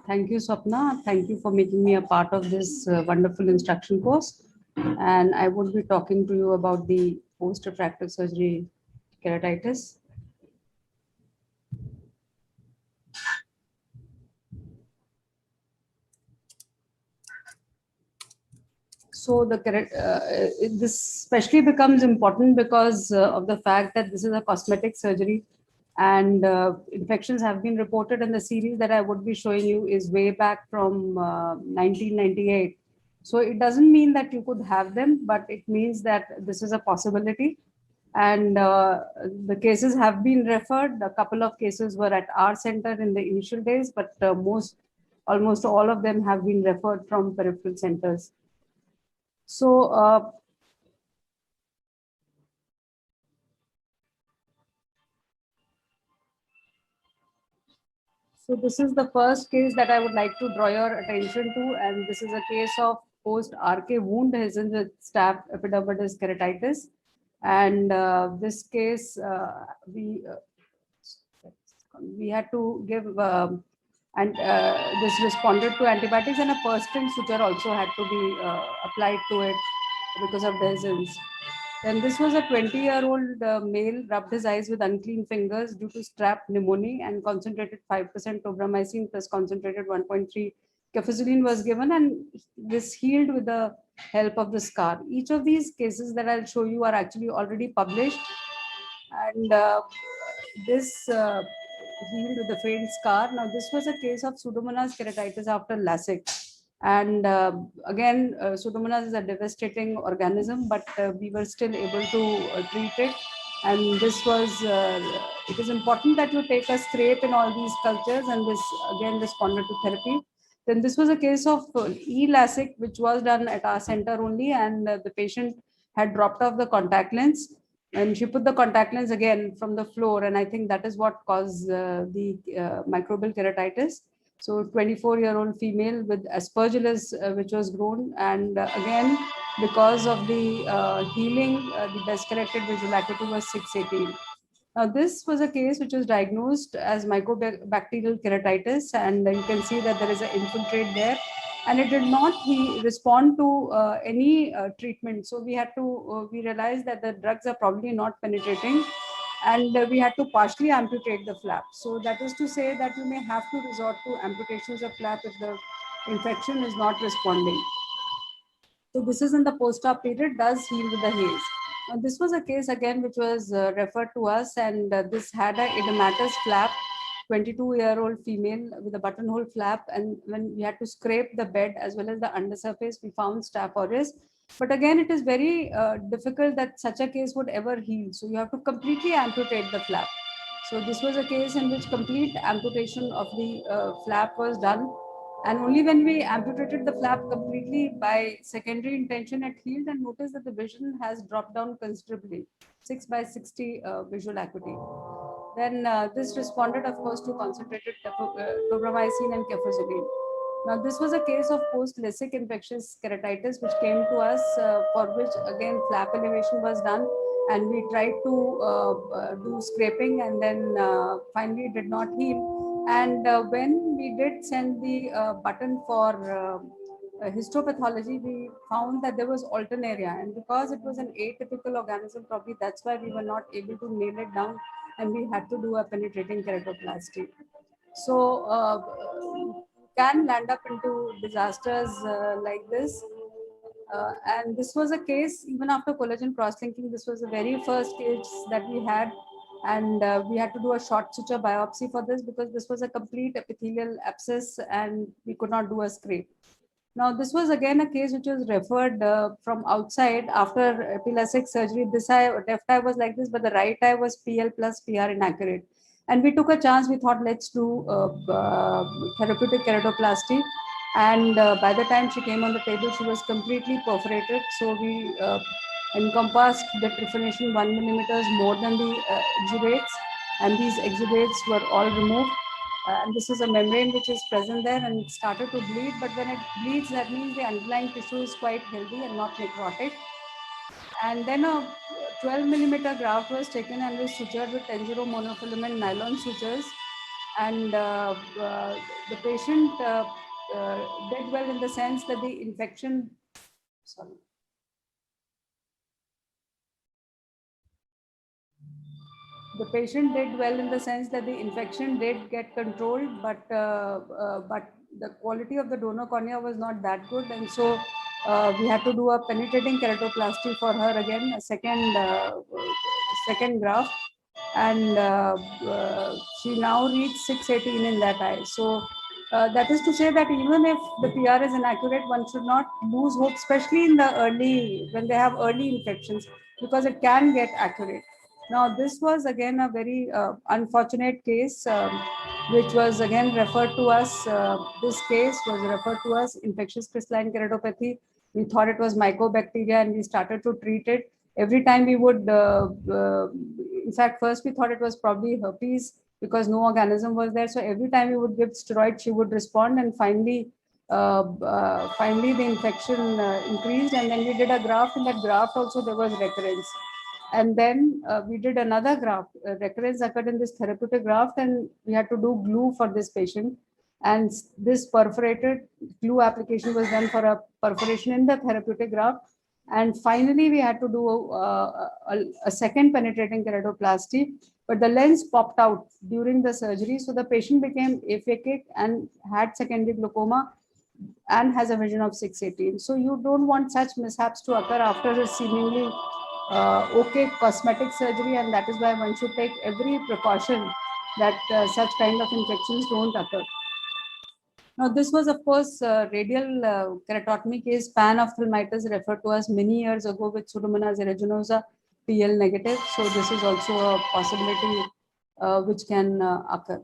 Thank you, Swapna. Thank you for making me a part of this wonderful instruction course. And I would be talking to you about the post-refractive surgery keratitis. So this especially becomes important because of the fact that this is a cosmetic surgery, and infections have been reported. In the series that I would be showing you is way back from 1998. So it doesn't mean that you could have them, but it means that this is a possibility. And the cases have been referred. A couple of cases were at our center in the initial days, but almost all of them have been referred from peripheral centers. So, so this is the first case that I would like to draw your attention to, and this is a case of post-RK wound Hessen's with staph epidermidis keratitis. And this case, we had to give, and this responded to antibiotics, and a Perstrin suture also had to be applied to it because of the Hessen's. Then this was a 20-year-old male rubbed his eyes with unclean fingers due to strep pneumonia, and concentrated 5% tobramycin plus concentrated 1.3 cefazolin was given, and this healed with the help of the scar. Each of these cases that I'll show you are actually already published, and this healed with the faint scar. Now, this was a case of Pseudomonas keratitis after LASIK. And again, Pseudomonas is a devastating organism, but we were still able to treat it. And this was, it is important that you take a scrape in all these cultures, and this again responded to therapy. Then this was a case of E-LASIK, which was done at our center only, and the patient had dropped off the contact lens, and she put the contact lens again from the floor, and I think that is what caused the microbial keratitis. So 24-year-old female with aspergillus, which was grown, and again, because of the healing, the best corrected visual acuity was 618. Now, this was a case which was diagnosed as mycobacterial keratitis, and you can see that there is an infiltrate there, and it did not respond to any treatment. So we had to, we realized that the drugs are probably not penetrating, and we had to partially amputate the flap. So that is to say that you may have to resort to amputations of flap if the infection is not responding. So this is in the post-op period, does heal with the haze. This was a case again which was referred to us, and this had a edematous flap, 22-year-old female with a buttonhole flap, and when we had to scrape the bed as well as the undersurface, we found Staph aureus. But again, it is very difficult that such a case would ever heal. So you have to completely amputate the flap. So this was a case in which complete amputation of the flap was done, and only when we amputated the flap completely by secondary intention, it healed, and noticed that the vision has dropped down considerably, 6 by 60 visual acuity. Then this responded, of course, to concentrated tobramycin and cefazolin. Now, this was a case of post-LASIK infectious keratitis, which came to us, for which again flap elevation was done, and we tried to do scraping, and then finally did not heal. And when we did send the button for histopathology, we found that there was alternaria, and because it was an atypical organism, probably that's why we were not able to nail it down, and we had to do a penetrating keratoplasty. So can land up into disasters like this. And this was a case, even after collagen cross-linking, this was the very first case that we had. And we had to do a short suture biopsy for this because this was a complete epithelial abscess and we could not do a scrape. Now, this was again a case which was referred from outside after epileptic surgery. This eye, left eye was like this, but the right eye was PL plus PR inaccurate. And we took a chance. We thought, let's do therapeutic keratoplasty. And by the time she came on the table, she was completely perforated. So we encompassed the trepanation 1 millimeters more than the exudates, and these exudates were all removed. And this is a membrane which is present there, and it started to bleed. But when it bleeds, that means the underlying tissue is quite healthy and not necrotic. And then a 12 millimeter graft was taken and was sutured with 10-0 monofilament nylon sutures. And the patient did well in the sense that the infection, sorry. The patient did well in the sense that the infection did get controlled, but the quality of the donor cornea was not that good, and so we had to do a penetrating keratoplasty for her again, a second graft, and she now reached 618 in that eye. So that is to say that even if the PR is inaccurate, one should not lose hope, especially in the early, when they have early infections, because it can get accurate. Now, this was again a very unfortunate case, which was again referred to us. This case was referred to us infectious crystalline keratopathy. We thought it was mycobacteria, and we started to treat it. Every time we would, in fact, first we thought it was probably herpes because no organism was there. So every time we would give steroid, she would respond, and finally the infection increased, and then we did a graft. In that graft also there was recurrence, and then we did another graft. Recurrence occurred in this therapeutic graft, and we had to do glue for this patient, and this perforated glue application was done for a perforation in the therapeutic graft. And finally we had to do a second penetrating keratoplasty, but the lens popped out during the surgery, so the patient became aphakic and had secondary glaucoma and has a vision of 618. So you don't want such mishaps to occur after a seemingly okay cosmetic surgery, and that is why one should take every precaution that such kind of infections don't occur. Now, this was, of course, radial keratotomy case, panophthalmitis, referred to us many years ago with Pseudomonas aeruginosa, PL negative. So this is also a possibility which can occur.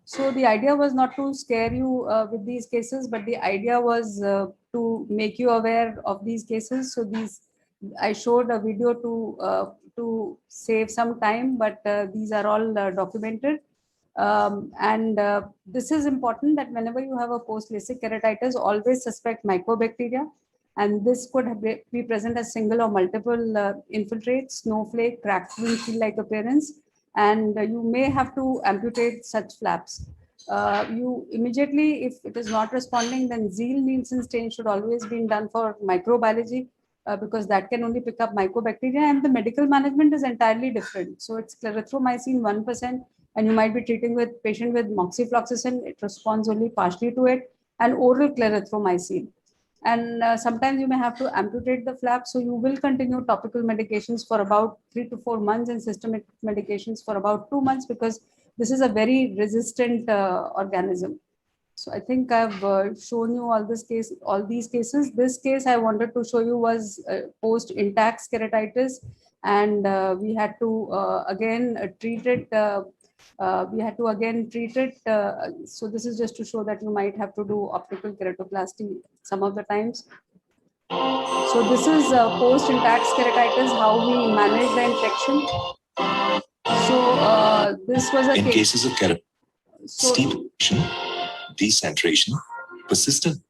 So the idea was not to scare you with these cases, but the idea was to make you aware of these cases. So I showed a video to save some time, but these are all documented. And this is important that whenever you have a post-LASIK keratitis, always suspect mycobacteria. And this could be present as single or multiple infiltrates, snowflake, cracked windshield-like appearance, and you may have to amputate such flaps. You immediately, if it is not responding, then Zeal-Nielsen stain should always be done for microbiology, because that can only pick up mycobacteria, and the medical management is entirely different. So it's clarithromycin 1%, and you might be treating with patient with moxifloxacin. It responds only partially to it, and oral clarithromycin. And sometimes you may have to amputate the flap. So you will continue topical medications for about 3 to 4 months and systemic medications for about 2 months, because this is a very resistant organism. So I think I've shown you all these cases. This case I wanted to show you was post-intact keratitis, and we had to again treat it. So this is just to show that you might have to do optical keratoplasty some of the times. So this is post-intact keratitis, how we manage the infection. So this was a in case. Cases of keratitis, decentration, persistent.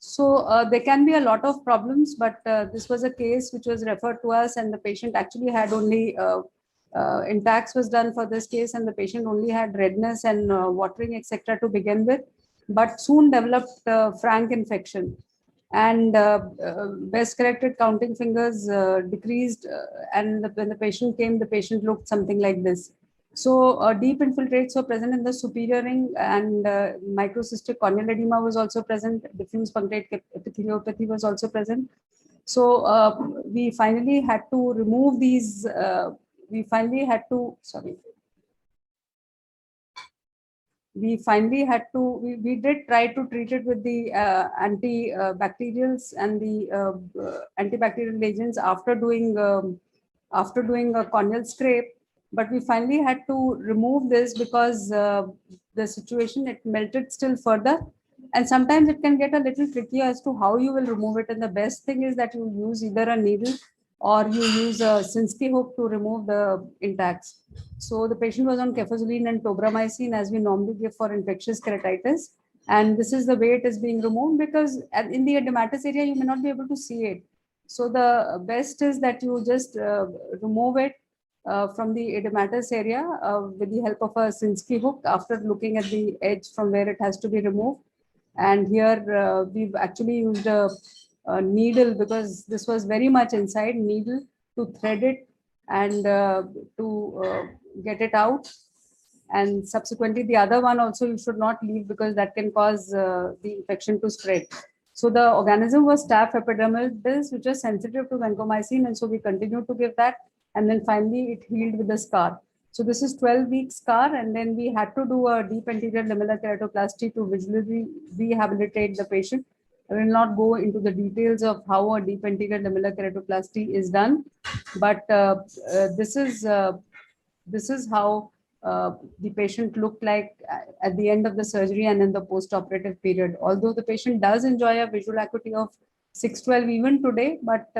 So there can be a lot of problems, but this was a case which was referred to us, and the patient actually had only intacs was done for this case, and the patient only had redness and watering, etc. to begin with, but soon developed frank infection. And best corrected counting fingers decreased, and when the patient came, the patient looked something like this. So deep infiltrates were present in the superior ring, and microcystic corneal edema was also present. Diffuse punctate epitheliopathy was also present. So we finally had to remove these. We finally had to we did try to treat it with the antibacterials and the antibacterial agents after doing a corneal scrape, but we finally had to remove this because the situation, it melted still further, and sometimes it can get a little tricky as to how you will remove it. And the best thing is that you use either a needle or you use a Sinskey hook to remove the intacts. So the patient was on cefazolin and tobramycin, as we normally give for infectious keratitis. And this is the way it is being removed, because in the edematous area, you may not be able to see it. So the best is that you just remove it from the edematous area with the help of a Sinskey hook after looking at the edge from where it has to be removed. And here we've actually used a needle because this was very much inside, needle to thread it and to get it out. And subsequently, the other one also you should not leave because that can cause the infection to spread. So the organism was staph epidermidis, which is sensitive to vancomycin, and so we continued to give that. And then finally, it healed with the scar. So this is 12-week scar, and then we had to do a deep anterior lamellar keratoplasty to visually rehabilitate the patient. I will not go into the details of how a deep anterior lamellar keratoplasty is done, but this is how the patient looked like at the end of the surgery and in the post-operative period. Although the patient does enjoy a visual acuity of 612 even today, but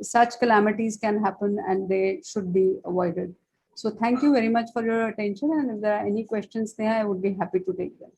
such calamities can happen and they should be avoided. So thank you very much for your attention. And if there are any questions there, I would be happy to take them.